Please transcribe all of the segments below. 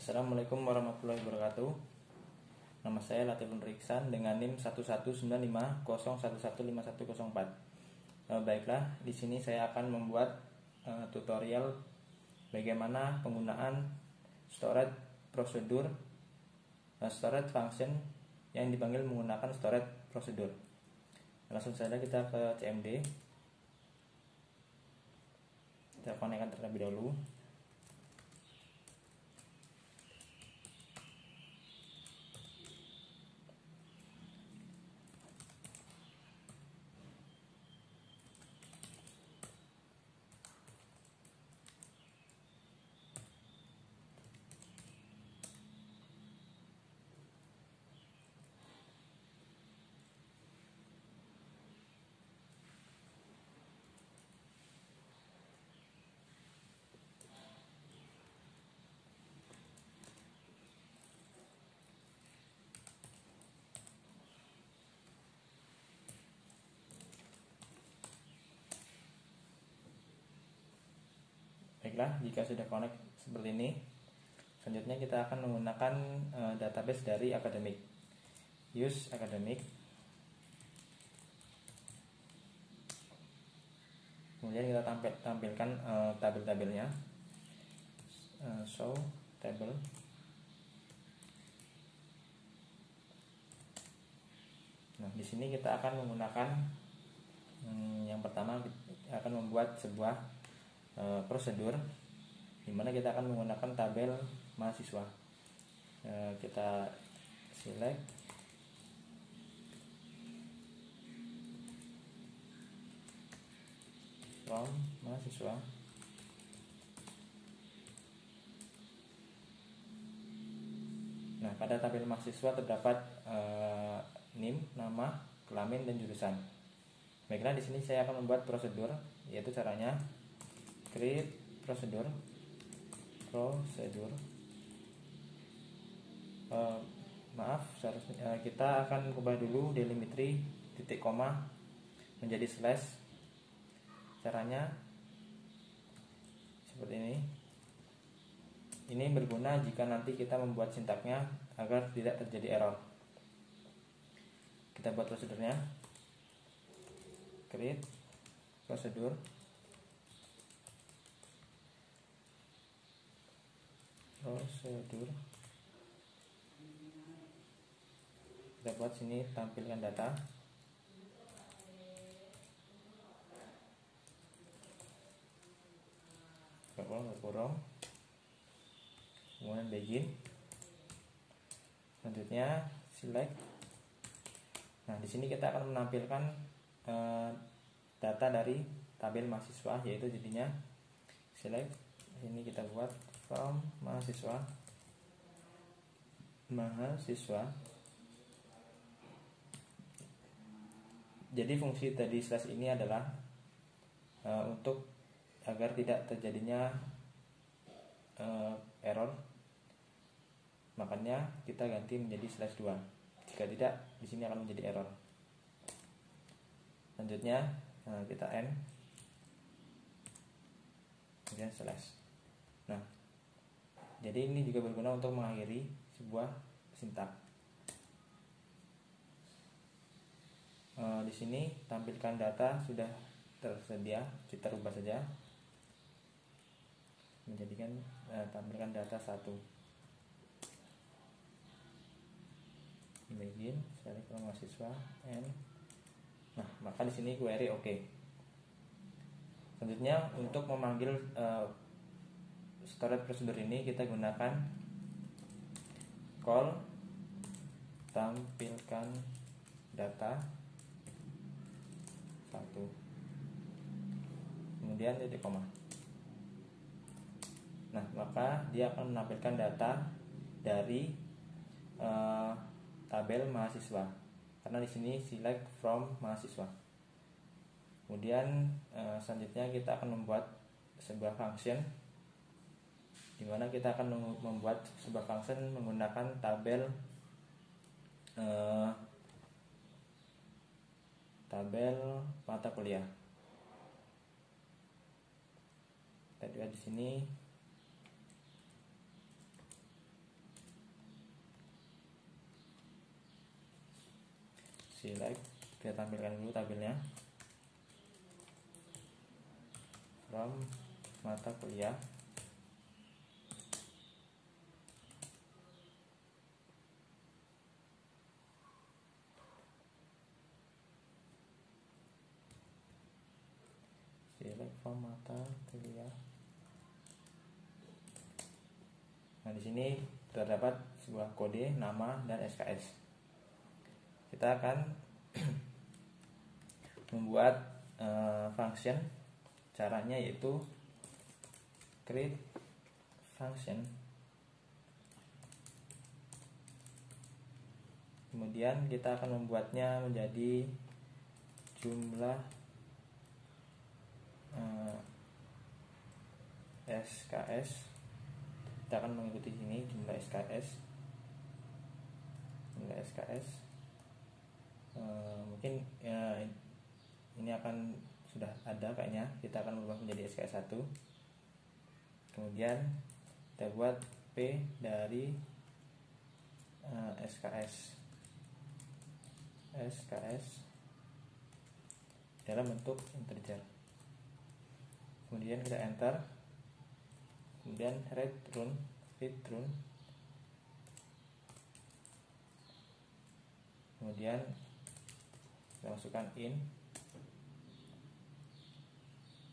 Assalamualaikum warahmatullahi wabarakatuh. Nama saya Latiful Riksan dengan NIM 119501115104. Baiklah, di sini saya akan membuat tutorial bagaimana penggunaan storage prosedur, storage function yang dipanggil menggunakan storage prosedur. Langsung saja kita ke CMD. Kita konekkan terlebih dahulu. Baiklah, jika sudah connect seperti ini, selanjutnya kita akan menggunakan database dari Akademik. Use Akademik. Kemudian kita tampilkan tabel-tabelnya. Show table. Nah, di sini kita akan menggunakan yang pertama akan membuat sebuah prosedur di mana kita akan menggunakan tabel mahasiswa. Kita select from mahasiswa. Nah, pada tabel mahasiswa terdapat NIM, nama, kelamin, dan jurusan. Baiklah, di sini saya akan membuat prosedur, yaitu caranya create prosedur. Seharusnya kita akan ubah dulu delimitry titik koma menjadi slash. Caranya seperti ini. Ini berguna jika nanti kita membuat sintaknya agar tidak terjadi error. Kita buat prosedurnya. Create prosedur. Kita buat sini tampilkan data. Kurung. Kemudian begin. Selanjutnya select. Nah, di sini kita akan menampilkan data dari tabel mahasiswa, yaitu jadinya select. Ini kita buat from mahasiswa. Jadi fungsi tadi slash ini adalah untuk agar tidak terjadinya error. Makanya kita ganti menjadi slash 2. Jika tidak, di sini akan menjadi error. Selanjutnya kita end, kemudian slash. Nah, jadi ini juga berguna untuk mengakhiri sebuah sintak. Di sini tampilkan data sudah tersedia, kita ubah saja menjadikan tampilkan data 1. Begin, select from mahasiswa and. Nah, maka di sini query oke. Selanjutnya untuk memanggil storage prosedur ini kita gunakan call tampilkan data 1, kemudian titik koma. Nah, maka dia akan menampilkan data dari tabel mahasiswa, karena di sini select from mahasiswa. Kemudian selanjutnya kita akan membuat sebuah function, di mana kita akan membuat sebuah function menggunakan tabel mata kuliah. Kita lihat di sini select, kita tampilkan dulu tabelnya, from mata kuliah, select from mata kuliah. Nah, di sini terdapat sebuah kode, nama, dan SKS. Kita akan membuat function. Caranya yaitu create function, kemudian kita akan membuatnya menjadi jumlah SKS. Kita akan mengikuti sini jumlah SKS, mungkin ini akan sudah ada kayaknya. Kita akan berubah menjadi SKS 1, kemudian kita buat P dari SKS dalam bentuk integer, kemudian kita enter, kemudian return, kemudian kita masukkan in,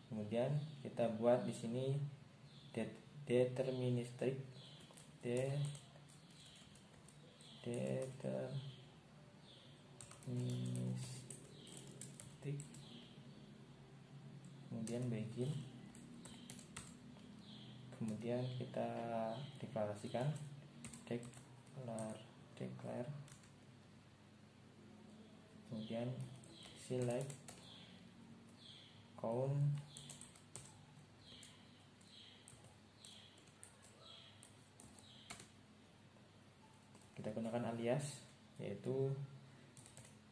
kemudian kita buat di sini deterministik, kemudian begin, kemudian kita deklarasikan declare, kemudian select count, kita gunakan alias yaitu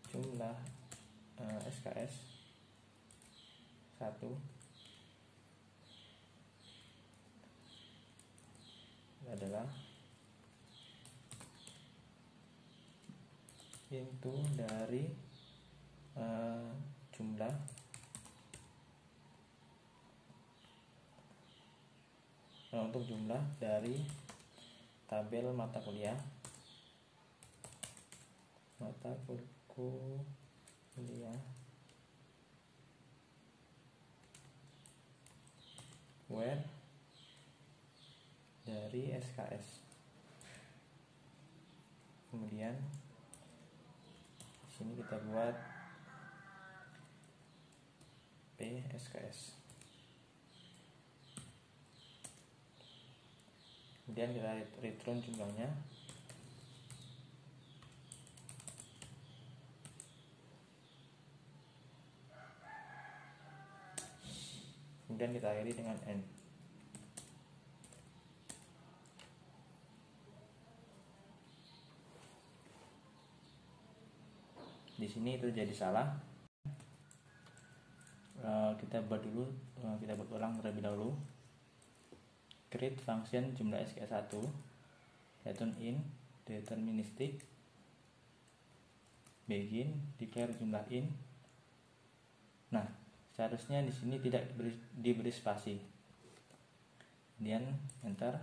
jumlah SKS 1 adalah into dari jumlah untuk jumlah dari tabel mata kuliah where dari SKS. Kemudian di sini kita buat P SKS. Kemudian kita return jumlahnya. Kemudian kita akhiri dengan N. Di sini terjadi salah. Kita buat ulang terlebih dahulu. Create function jumlah SKS 1, return in, deterministik, begin, declare jumlah in. Nah, seharusnya di sini tidak diberi spasi. Kemudian enter.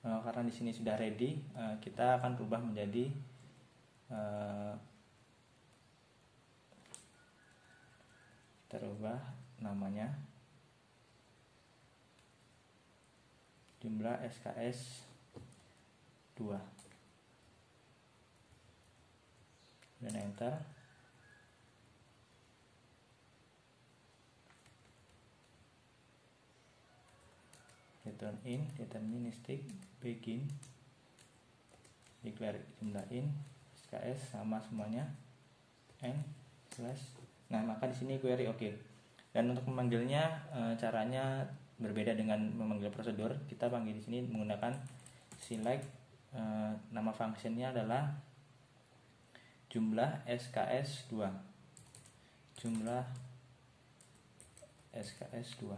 Karena di sini sudah ready, kita akan berubah menjadi kita ubah namanya jumlah SKS 2 dan enter. Return in, deterministik, begin, declare jumlah in, SKS sama semuanya, n slash. Nah, maka di sini query oke. Dan untuk memanggilnya caranya berbeda dengan memanggil prosedur. Kita panggil di sini menggunakan select, nama functionnya adalah jumlah SKS 2. Jumlah SKS 2.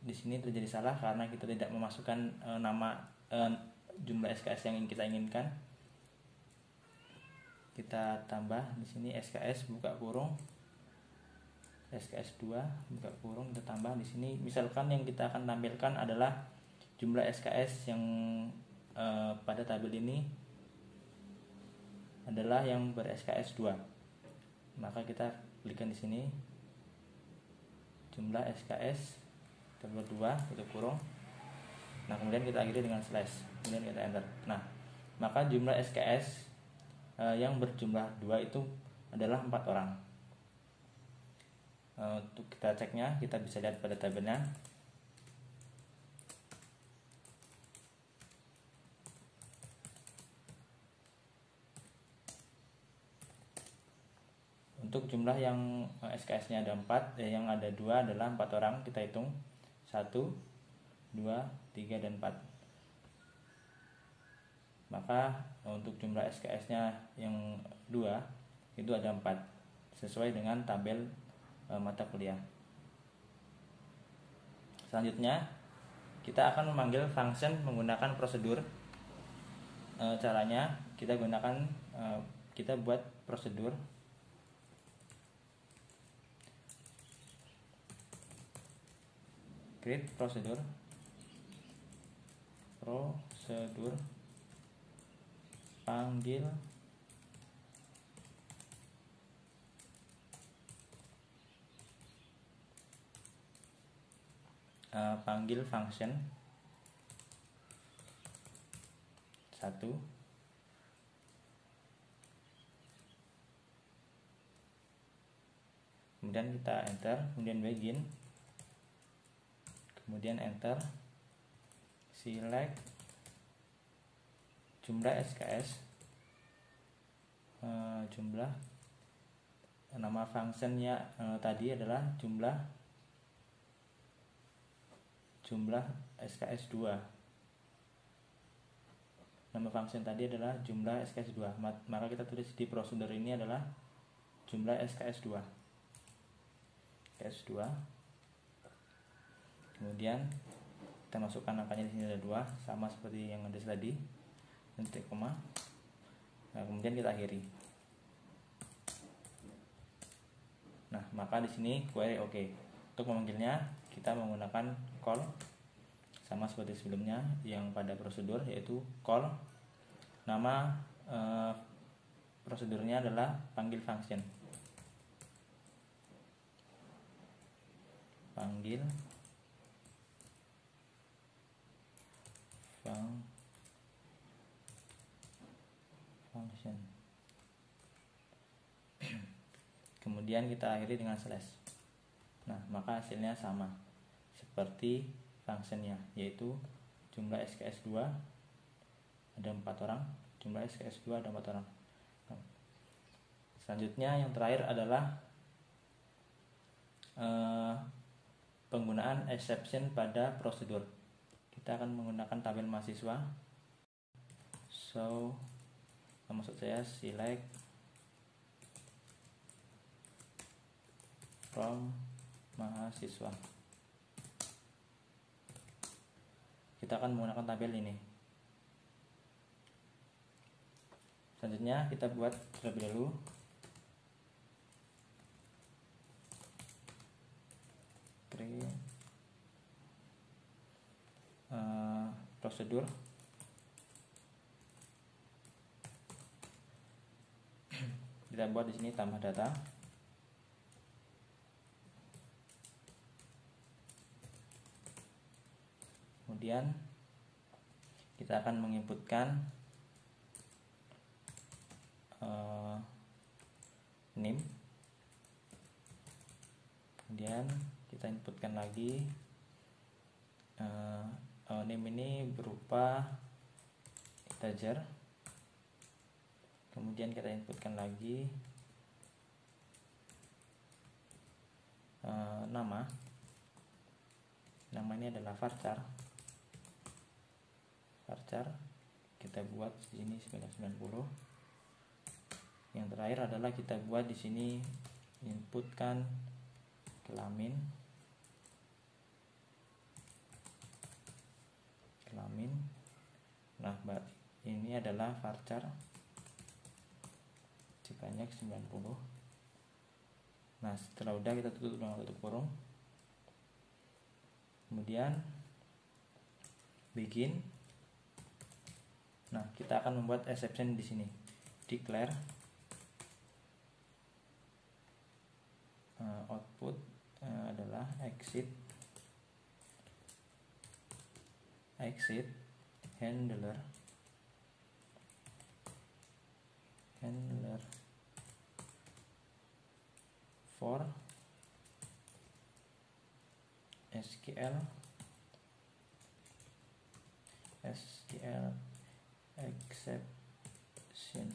di sini terjadi salah karena kita tidak memasukkan nama jumlah SKS yang kita inginkan. Kita tambah di sini SKS buka kurung SKS 2 buka kurung, kita tambah di sini. Misalkan yang kita akan tampilkan adalah jumlah SKS yang pada tabel ini adalah yang ber SKS 2. Maka kita klikkan di sini jumlah SKS tabel 2 tutup kurung. Nah, kemudian kita akhiri dengan slash, kemudian kita enter. Nah, maka jumlah SKS yang berjumlah 2 itu adalah 4 orang. Untuk kita ceknya, kita bisa lihat pada tabelnya. Untuk jumlah yang SKS-nya ada 4, yang ada 2 adalah 4 orang. Kita hitung 1, 2, 3, dan 4. Maka untuk jumlah SKS-nya yang 2 itu ada 4, sesuai dengan tabel mata kuliah. Selanjutnya kita akan memanggil function menggunakan prosedur. Caranya kita buat prosedur create prosedur panggil function 1. Kemudian kita enter, kemudian begin, kemudian enter, select jumlah SKS, jumlah nama functionnya tadi adalah jumlah SKS 2. Nama function tadi adalah jumlah SKS 2. Maka kita tulis di prosedur ini adalah jumlah SKS 2. SKS 2. Kemudian kita masukkan angkanya di sini ada 2, sama seperti yang ada tadi. Titik koma. Nah, kemudian kita akhiri. Nah, maka di sini query oke. Untuk memanggilnya kita menggunakan call sama seperti sebelumnya yang pada prosedur, yaitu call. Nama prosedurnya adalah panggil function. Panggil function. Kemudian kita akhiri dengan slash. Nah, maka hasilnya sama seperti functionnya, yaitu jumlah SKS 2 ada 4 orang, jumlah SKS 2 ada 4 orang. Nah, selanjutnya yang terakhir adalah penggunaan exception pada prosedur. Kita akan menggunakan tabel mahasiswa. So, maksud saya select from mahasiswa. Kita akan menggunakan tabel ini. Selanjutnya kita buat terlebih dahulu prosedur. Kita buat di sini tambah data. Kemudian kita akan menginputkan name. Kemudian kita inputkan lagi name ini berupa integer. Kemudian kita inputkan lagi nama ini adalah varchar. Kita buat di sini 990. Yang terakhir adalah kita buat di sini inputkan kelamin. kelamin. Nah, ini adalah varchar sebanyak 90. Nah, setelah udah kita tutup dengan tutup kurung. Kemudian begin. Nah, kita akan membuat exception di sini. Declare output adalah exit handler for SQL exception.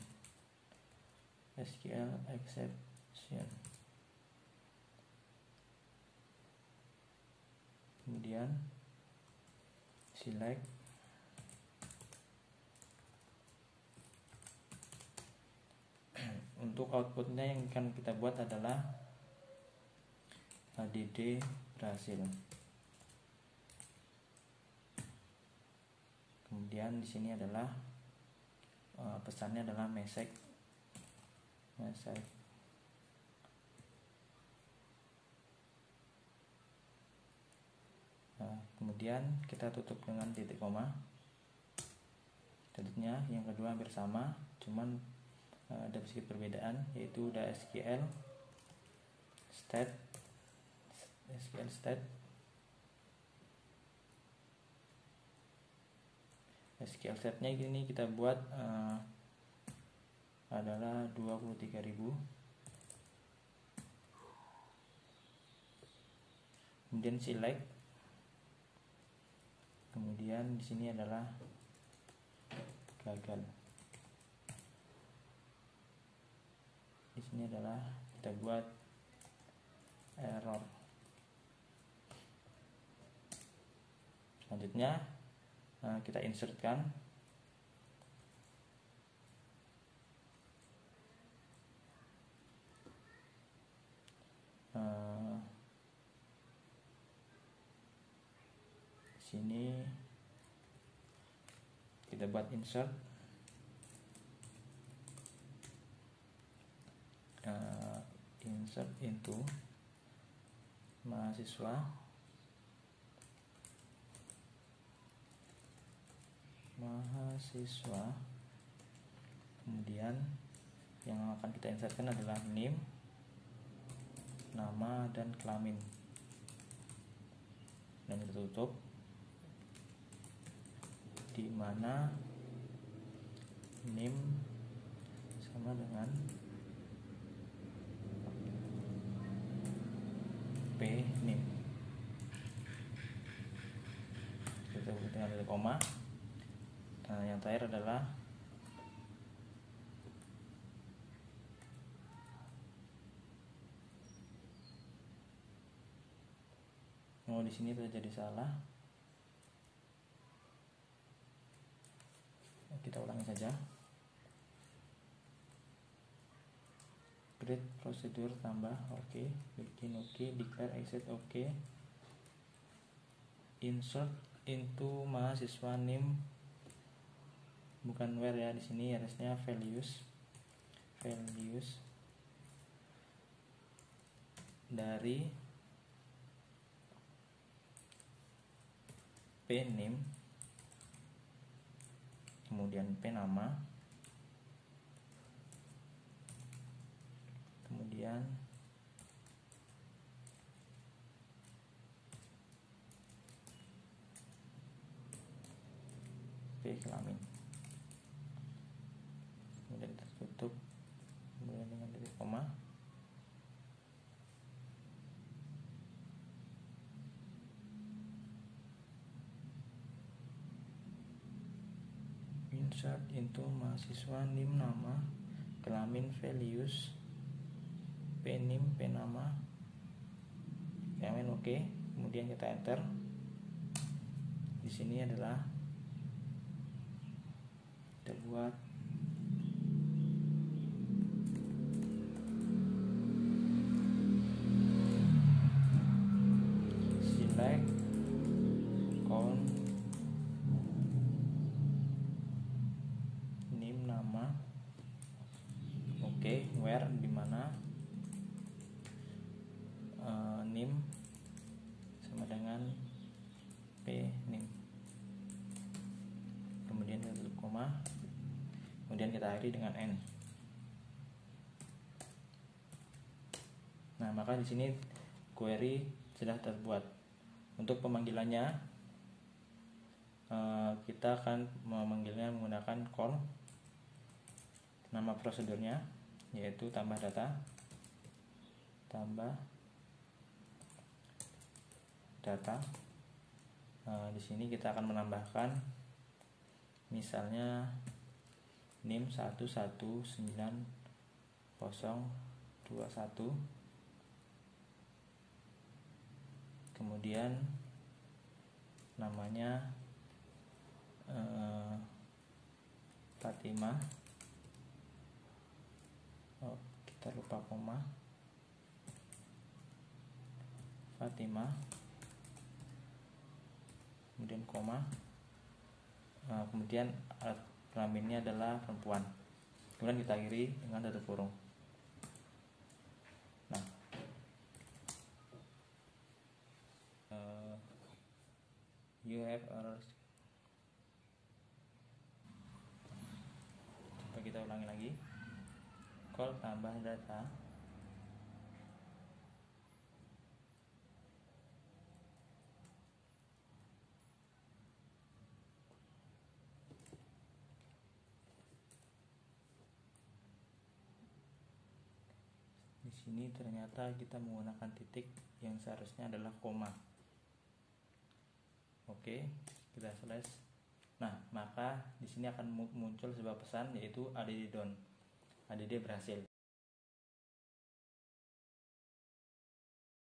Kemudian select untuk outputnya yang akan kita buat adalah HDD berhasil. Kemudian di sini adalah pesannya adalah message. Nah, kemudian kita tutup dengan titik koma. Tentunya yang kedua hampir sama, cuman ada sedikit perbedaan, yaitu udah SQL state. SQL state-nya ini kita buat adalah 23.000. Kemudian select. Kemudian di sini adalah gagal. Di sini adalah kita buat error. Selanjutnya kita insertkan sini kita buat insert into mahasiswa kemudian yang akan kita insertkan adalah name, nama dan kelamin, dan kita tutup, di mana name sama dengan name. Kita tutup dengan titik koma. Nah, yang terakhir adalah di sini terjadi salah. Kita ulangi saja. Create prosedur tambah oke, begin oke, declare exit oke, insert into mahasiswa name, bukan where ya, di sini harusnya values dari name, kemudian nama, kemudian kelamin, kemudian tertutup kemudian dengan titik koma. Insert into mahasiswa name, nama, kelamin, values, name, nama, kelamin oke. Kemudian kita enter. Di sini adalah kita buat select count nama. Oke, where di mana, name sama dengan p name, kemudian kita tutup koma, kemudian kita akhiri dengan n. Nah, maka di sini query sudah terbuat. Untuk pemanggilannya, kita akan memanggilnya menggunakan call. Nama prosedurnya yaitu tambah data, di sini kita akan menambahkan misalnya NIM 119021, kemudian namanya Fatimah. Kita lupa koma, Fatimah, kemudian koma, kemudian alat kelaminnya adalah perempuan, kemudian kita akhiri dengan tutup kurung. Nah, you have errors. Coba kita ulangi lagi. Call tambah data, di sini ternyata kita menggunakan titik yang seharusnya adalah koma. Oke, kita selesai. Nah, maka di sini akan muncul sebuah pesan yaitu ADD done. ADD berhasil.